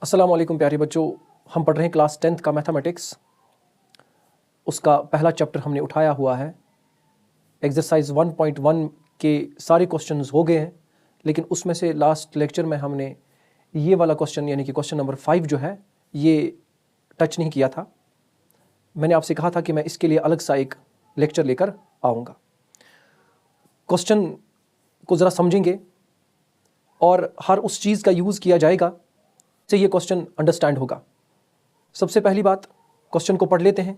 अस्सलाम वालेकुम प्यारे बच्चों, हम पढ़ रहे हैं क्लास 10th का मैथमेटिक्स। उसका पहला चैप्टर हमने उठाया हुआ है। एक्सरसाइज 1.1 के सारे क्वेश्चंस हो गए हैं, लेकिन उसमें से लास्ट लेक्चर में हमने ये वाला क्वेश्चन यानी कि क्वेश्चन नंबर 5 जो है ये टच नहीं किया था। मैंने आपसे कहा था कि मैं इसके लिए अलग सा एक लेक्चर लेकर आऊँगा। क्वेश्चन को ज़रा समझेंगे और हर उस चीज़ का यूज़ किया जाएगा से ये क्वेश्चन अंडरस्टैंड होगा। सबसे पहली बात, क्वेश्चन को पढ़ लेते हैं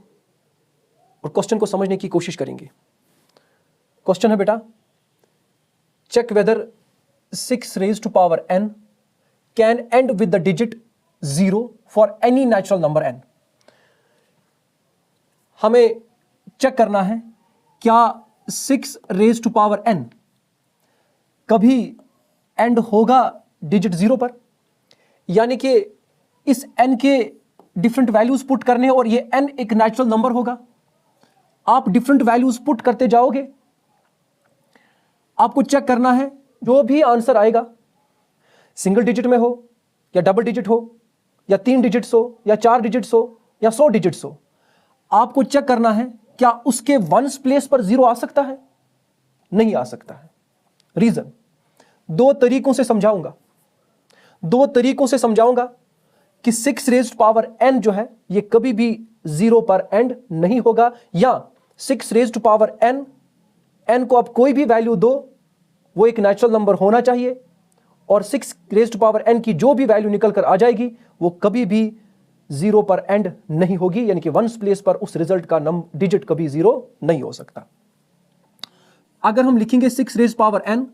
और क्वेश्चन को समझने की कोशिश करेंगे। क्वेश्चन है बेटा, check whether 6 raised to power n can end with the digit 0 for any natural number n। हमें चेक करना है क्या 6 raised to power n कभी एंड होगा डिजिट 0 पर, यानी कि इस n के डिफरेंट वैल्यूज पुट करने हैं और ये n एक नेचुरल नंबर होगा। आप डिफरेंट वैल्यूज पुट करते जाओगे, आपको चेक करना है जो भी आंसर आएगा, सिंगल डिजिट में हो या डबल डिजिट हो या 3 डिजिट्स हो या 4 डिजिट्स हो या 100 डिजिट्स हो, आपको चेक करना है क्या उसके वंस प्लेस पर 0 आ सकता है। नहीं आ सकता है। रीजन दो तरीकों से समझाऊंगा कि 6 raised पावर n जो है ये कभी भी 0 पर एंड नहीं होगा, या 6 raised पावर n को आप कोई भी वैल्यू दो वो एक नेचुरल नंबर होना चाहिए, और 6 raised पावर n की जो भी वैल्यू निकल कर आ जाएगी वो कभी भी 0 पर एंड नहीं होगी, यानी कि वंस प्लेस पर उस रिजल्ट का डिजिट कभी 0 नहीं हो सकता। अगर हम लिखेंगे 6 raised पावर n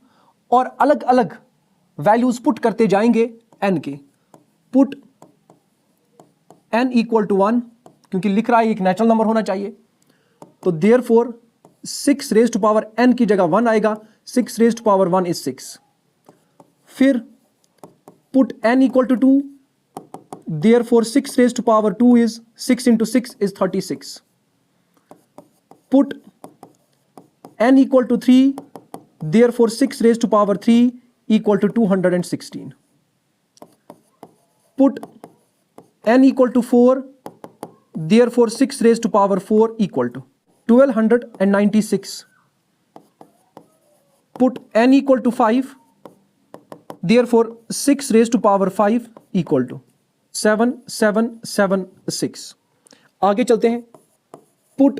और अलग अलग वैल्यूज पुट करते जाएंगे n के, पुट n इक्वल टू 1, क्योंकि लिख रहा है एक नेचुरल नंबर होना चाहिए, तो देयरफॉर 6 raised पावर n की जगह 1 आएगा। 6 raised पावर 1 इज 6। फिर put n equal to 2, therefore 6 raised power 2 is 6 into 6 is 36। Put n equal to 3, therefore 6 raised power 3 equal to 216। Put n equal to 4, therefore 6 raised to power 4 equal to 1296। Put n equal to 5, therefore 6 raised to power 5 equal to 7776। आगे चलते हैं। Put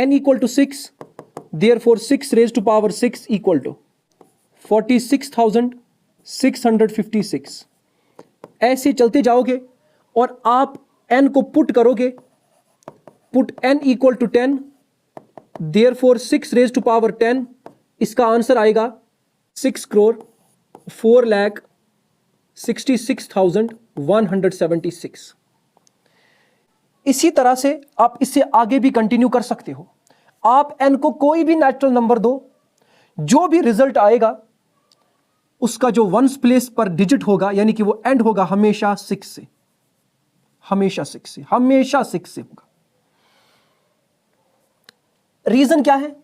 n equal to 6, therefore 6 raised to power 6 equal to 46,656। ऐसे चलते जाओगे और आप n को put करोगे। Put n equal to 10, therefore 6 raised to power 10, इसका आंसर आएगा 6,04,66,176। इसी तरह से आप इससे आगे भी कंटिन्यू कर सकते हो। आप n को कोई भी नेचुरल नंबर दो, जो भी रिजल्ट आएगा उसका जो वंस प्लेस पर डिजिट होगा यानी कि वो एंड होगा हमेशा 6 से, हमेशा 6 से होगा। रीजन क्या है?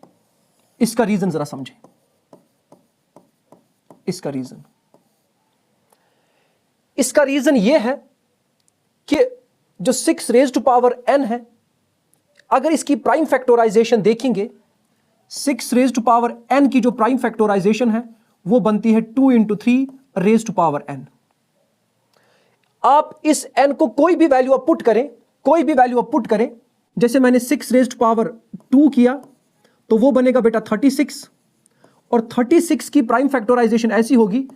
इसका रीजन जरा समझें। इसका रीजन ये है कि जो 6 raised पावर n है, अगर इसकी प्राइम फैक्टराइजेशन देखेंगे, 6 raised पावर n की जो प्राइम फैक्टराइजेशन है वो बनती है 2 into 3 raised पावर n। आप इस n को कोई भी वैल्यू आप पुट करें, जैसे मैंने 6 raised पावर 2 किया तो वो बनेगा बेटा 36, और 36 की प्राइम फैक्टराइजेशन ऐसी होगी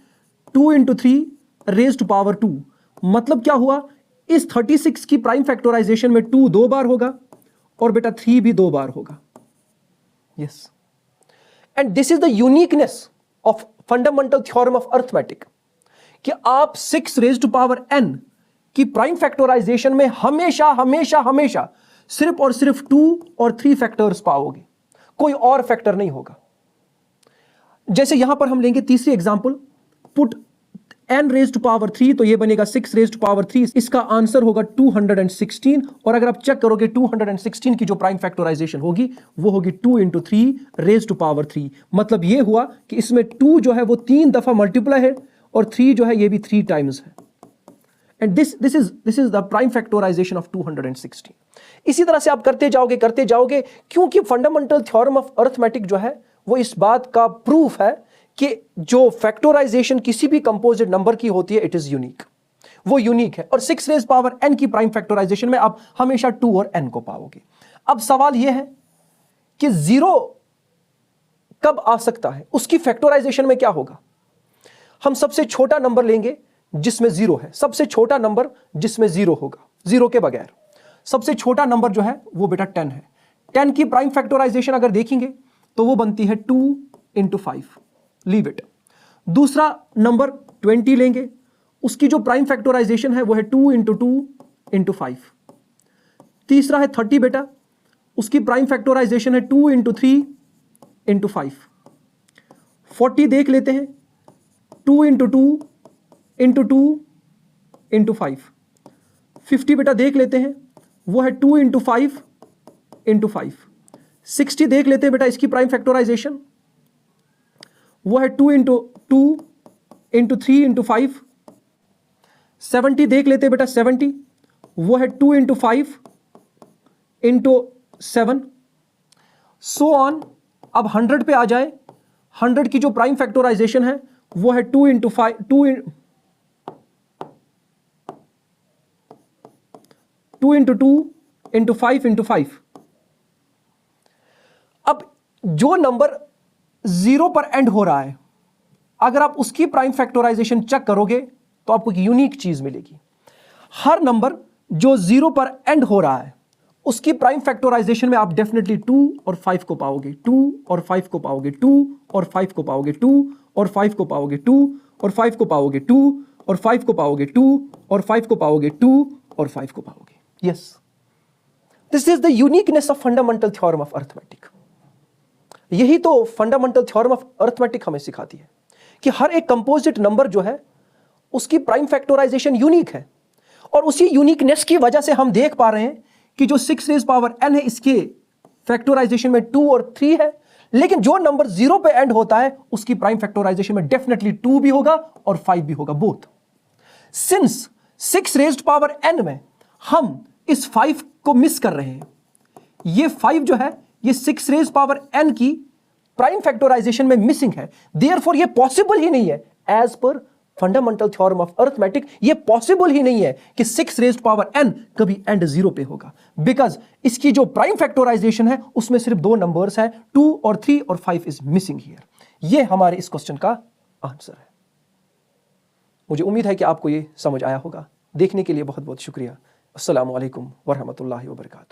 2 into 3 raised पावर 2। मतलब क्या हुआ, इस 36 की प्राइम फैक्टराइजेशन में 2 2 बार होगा और बेटा 3 भी 2 बार होगा। Yes, and this is the uniqueness of fundamental theorem of arithmetic कि आप 6 raised पावर n की प्राइम फैक्टराइजेशन में हमेशा सिर्फ और सिर्फ 2 और 3 फैक्टर्स पाओगे, कोई और फैक्टर नहीं होगा। जैसे यहां पर हम लेंगे तीसरी example, put n raised power 3, तो ये बनेगा 6 raised पावर 3, इसका आंसर होगा 216। और अगर आप चेक करोगे 216 की जो प्राइम फैक्टराइजेशन होगी वो होगी 2 into 3 raised पावर 3। मतलब ये हुआ कि इसमें 2 जो है वो 3 दफा मल्टीप्लाई है और 3 जो है ये भी 3 टाइम्स है। And this is the prime factorization of 216। इसी तरह से आप करते जाओगे क्योंकि फंडामेंटल थ्योरम ऑफ अरिथमेटिक जो है वो इस बात का प्रूफ है कि जो फैक्टराइजेशन किसी भी कंपोजिट नंबर की होती है इट इज यूनिक, वो यूनिक है। और 6 रेज़ पावर n की प्राइम फैक्टराइजेशन में आप हमेशा 2 और n को पाओगे। अब सवाल यह है कि 0 कब आ सकता है, उसकी फैक्टराइजेशन में क्या होगा। हम सबसे छोटा नंबर लेंगे जिसमें 0 है, सबसे छोटा नंबर जिसमें 0 होगा, 0 के बगैर सबसे छोटा नंबर जो है वो बेटा 10 है। 10 की प्राइम फैक्टराइजेशन अगर देखेंगे तो वो बनती है 2 × 5, लीव इट। दूसरा नंबर 20 लेंगे, उसकी जो प्राइम फैक्टराइजेशन है वो है 2 × 2 × 5। तीसरा है 30 बेटा, उसकी प्राइम फैक्टराइजेशन है 2 × 3 × 5। 40 देख लेते हैं, 2 × 2 × 2 × 5। 50 बेटा देख लेते हैं, वो है 2 × 5 × 5। 60 देख लेते हैं बेटा, इसकी प्राइम फैक्टराइजेशन वो है 2 × 2 × 3 × 5। 70 देख लेते हैं बेटा, 70 वो है 2 × 5 × 7, सो ऑन। अब 100 पे आ जाए, 100 की जो प्राइम फैक्टराइजेशन है वो है 2 × 5 2 × 2 × 5 × 5। अब जो नंबर 0 पर एंड हो रहा है, अगर आप उसकी प्राइम फैक्टराइजेशन चेक करोगे तो आपको एक यूनिक चीज मिलेगी। हर नंबर जो 0 पर एंड हो रहा है उसकी प्राइम फैक्टराइजेशन में आप डेफिनेटली 2 और 5 को पाओगे, 2 और 5 को पाओगे, 2 और 5 को पाओगे, 2 और 5 को पाओगे, 2 और 5 को पाओगे, 2 और 5 को पाओगे, 2 और 5 को पाओगे, 2 और 5 को पाओगे। Yes, this is the uniqueness of fundamental theorem of arithmetic. यही तो फंडामेंटल थ्योरम ऑफ अरिथमेटिक हमें सिखाती है कि हर एक कंपोजिट नंबर जो है उसकी प्राइम फैक्टराइजेशन यूनिक है। और उसी यूनिकनेस की वजह से हम देख पा रहे हैं कि जो 6 रेज़ पावर n है इसके फैक्टराइजेशन में 2 और 3 है, लेकिन जो नंबर 0 पे एंड होता है उसकी प्राइम फैक्टराइजेशन में डेफिनेटली 2 भी होगा और 5 भी होगा, both. Since 6 raised power n में हम इस 5 को मिस कर रहे हैं, ये 5 जो है ये 6 रेज़ पावर n की प्राइम फैक्टराइजेशन में मिसिंग है, देयरफॉर ये पॉसिबल ही नहीं है as per fundamental theorem of arithmetic. ये पॉसिबल ही नहीं है कि 6 रेज़्ड पावर n कभी एंड 0 पे होगा, बिकॉज इसकी जो प्राइम फैक्टराइजेशन है उसमें सिर्फ 2 नंबर्स है, 2 और 3 और 5 इज मिसिंग हियर। ये हमारे इस क्वेश्चन का आंसर है। मुझे उम्मीद है कि आपको ये समझ आया होगा। देखने के लिए बहुत बहुत शुक्रिया। अस्सलामु अलैकुम वरहमतुल्लाहि वबरकातुहू।